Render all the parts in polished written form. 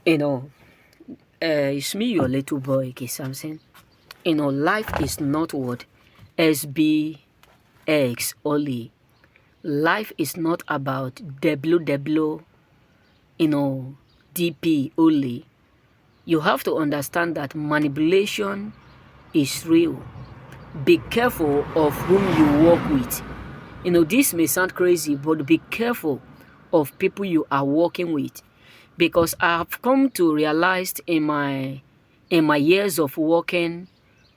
You know, it's me, your little boy, K. Samson. Life is not what SBX only. Life is not about WWT.P only. You have to understand that manipulation is real. Be careful of whom you work with. This may sound crazy, but be careful of people you are working with, because I have come to realize in my years of working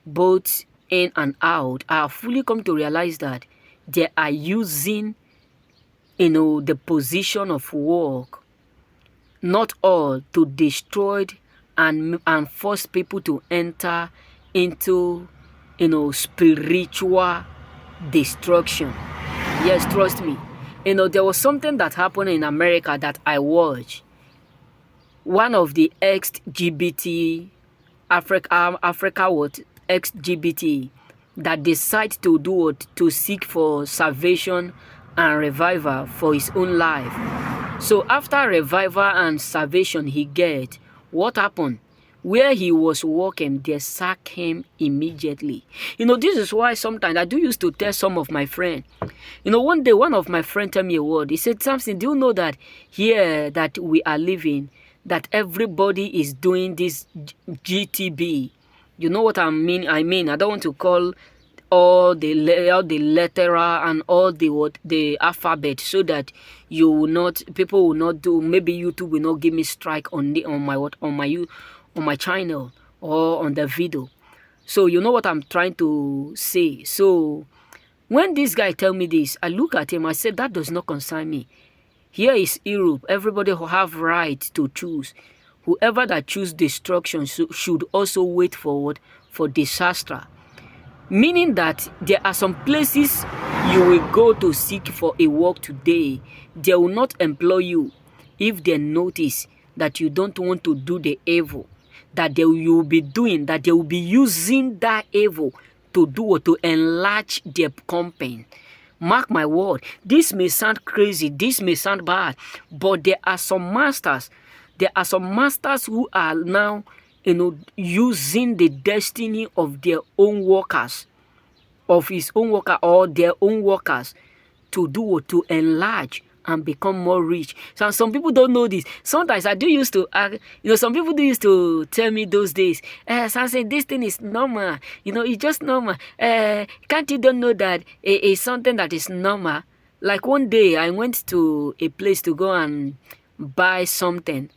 both in and out, I have fully come to realize that they are using the position of work, not all, to destroy and force people to enter into spiritual destruction. Yes, trust me. There was something that happened in America that I watched. One of the XGBT Africa what XGBT that decide to do what, to seek for salvation and revival for his own life. So after revival and salvation he get, what happened? Where he was working, they sack him immediately. This is why sometimes I do used to tell some of my friends. One day one of my friends tell me a word. He said, "Something, do you know that here that we are living, that everybody is doing this GTB?" You know what I mean? I don't want to call all the letter and all the alphabet, so that people will not do. Maybe YouTube will not give me strike on my channel or on the video. So you know what I'm trying to say. So when this guy tell me this, I look at him. I said, that does not concern me. Here is Europe. Everybody who have right to choose. Whoever that choose destruction should also wait forward for disaster. Meaning that there are some places you will go to seek for a work today. They will not employ you if they notice that you don't want to do the evil that you will be doing, that they will be using that evil to do or to enlarge their company. Mark my word, this may sound crazy, this may sound bad, but there are some masters. There are some masters who are now, using the destiny of their own workers, of his own worker or their own workers, to do or to enlarge and become more rich. So some people don't know this. Sometimes I do used to, some people do used to tell me those days, so I say this thing is normal. It's just normal. Can't you don't know that it's something that is normal? Like one day I went to a place to go and buy something.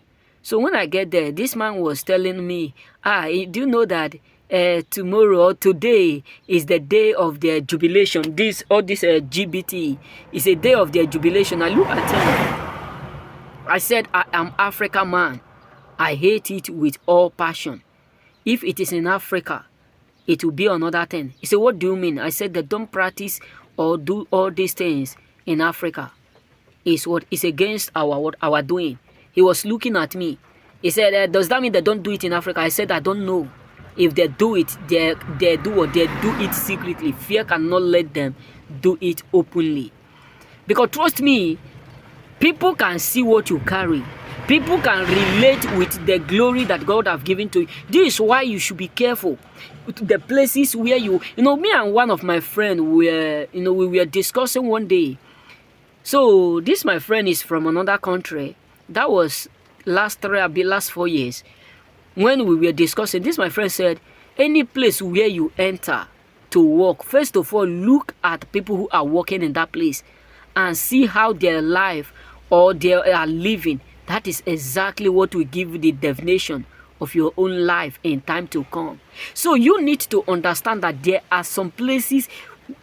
So when I get there, this man was telling me, do you know that tomorrow or today is the day of their jubilation? This GBT is a day of their jubilation. I look at him. I said, I am African man. I hate it with all passion. If it is in Africa, it will be another thing. He said, what do you mean? I said, they don't practice or do all these things in Africa. Is what is against our doing. He was looking at me. He said, does that mean they don't do it in Africa? I said, I don't know. If they do it, they do it secretly. Fear cannot let them do it openly. Because trust me, people can see what you carry. People can relate with the glory that God have given to you. This is why you should be careful. The places where me and one of my friends we were discussing one day. So this my friend is from another country. That was last 4 years. When we were discussing this, my friend said, any place where you enter to work, first of all, look at people who are working in that place and see how their life or they are living. That is exactly what will give you the definition of your own life in time to come. So you need to understand that there are some places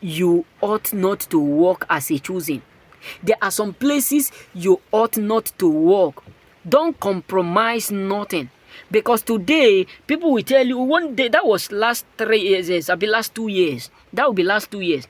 you ought not to work as a choosing. There are some places you ought not to work. Don't compromise nothing. Because today, people will tell you, one day, that was last 3 years, last 2 years. That will be last 2 years.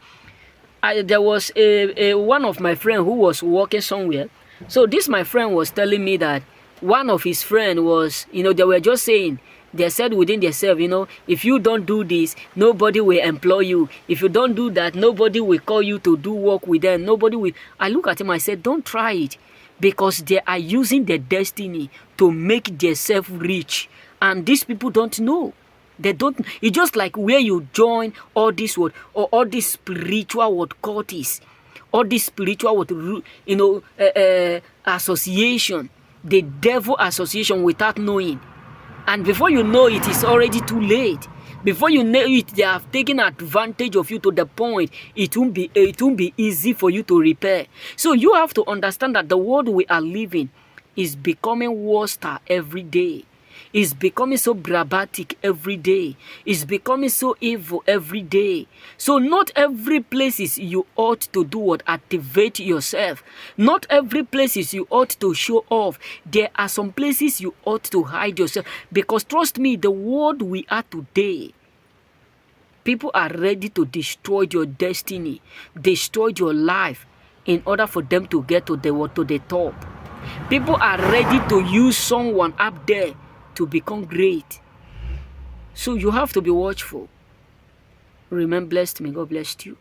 There was one of my friends who was working somewhere. So this my friend was telling me that one of his friends was, they were just saying, they said within themselves, if you don't do this, nobody will employ you. If you don't do that, nobody will call you to do work with them. Nobody will. I look at him, I said, don't try it. because they are using their destiny to make themselves rich. And these people don't know. They don't. It's just like where you join all this word or all this spiritual word cultists, all this spiritual word, association, the devil association without knowing. And before you know it, it's already too late. Before you know it, they have taken advantage of you to the point it won't be easy for you to repair. So you have to understand that the world we are living is becoming worse every day. It's becoming so dramatic every day. It's becoming so evil every day. So not every places you ought to do what activate yourself. Not every places you ought to show off. There are some places you ought to hide yourself. Because trust me, the world we are today, people are ready to destroy your destiny, destroy your life in order for them to get to the top. People are ready to use someone up there to become great. So you have to be watchful. Remain blessed. May God bless you.